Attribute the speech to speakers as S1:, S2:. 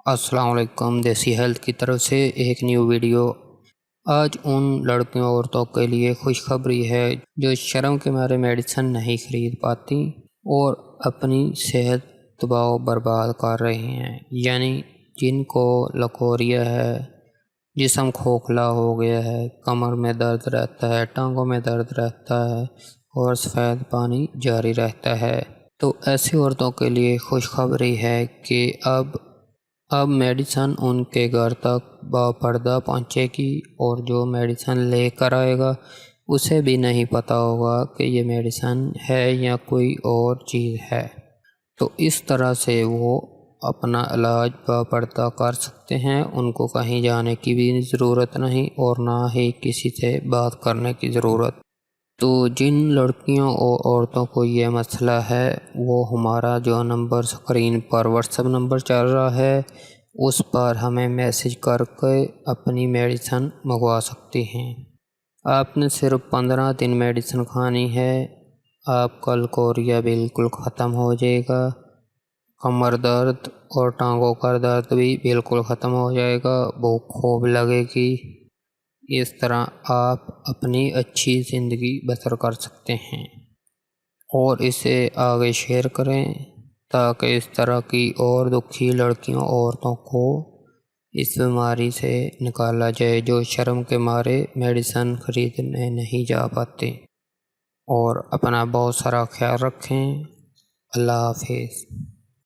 S1: السلام علیکم، دیسی ہیلتھ کی طرف سے ایک نیو ویڈیو۔ آج ان لڑکیوں عورتوں کے لیے خوشخبری ہے جو شرم کے مارے میڈیسن نہیں خرید پاتی اور اپنی صحت تباہ و برباد کر رہی ہیں، یعنی جن کو لکوریا ہے، جسم کھوکھلا ہو گیا ہے، کمر میں درد رہتا ہے، ٹانگوں میں درد رہتا ہے اور سفید پانی جاری رہتا ہے۔ تو ایسی عورتوں کے لیے خوشخبری ہے کہ اب میڈیسن ان کے گھر تک باپردہ پہنچے گی، اور جو میڈیسن لے کر آئے گا اسے بھی نہیں پتہ ہوگا کہ یہ میڈیسن ہے یا کوئی اور چیز ہے۔ تو اس طرح سے وہ اپنا علاج باپردہ کر سکتے ہیں، ان کو کہیں جانے کی بھی ضرورت نہیں اور نہ ہی کسی سے بات کرنے کی ضرورت۔ تو جن لڑکیوں اور عورتوں کو یہ مسئلہ ہے وہ ہمارا جو نمبر اسکرین پر واٹس ایپ نمبر چل رہا ہے اس پر ہمیں میسج کر کے اپنی میڈیسن منگوا سکتی ہیں۔ آپ نے صرف 15 دن میڈیسن کھانی ہے، آپ کا لکوریا بالکل ختم ہو جائے گا، کمر درد اور ٹانگوں کا درد بھی بالکل ختم ہو جائے گا، بھوک خوب لگے گی۔ اس طرح آپ اپنی اچھی زندگی بسر کر سکتے ہیں، اور اسے آگے شیئر کریں تاکہ اس طرح کی اور دکھی لڑکیوں عورتوں کو اس بیماری سے نکالا جائے جو شرم کے مارے میڈیسن خریدنے نہیں جا پاتے۔ اور اپنا بہت سارا خیال رکھیں۔ اللہ حافظ۔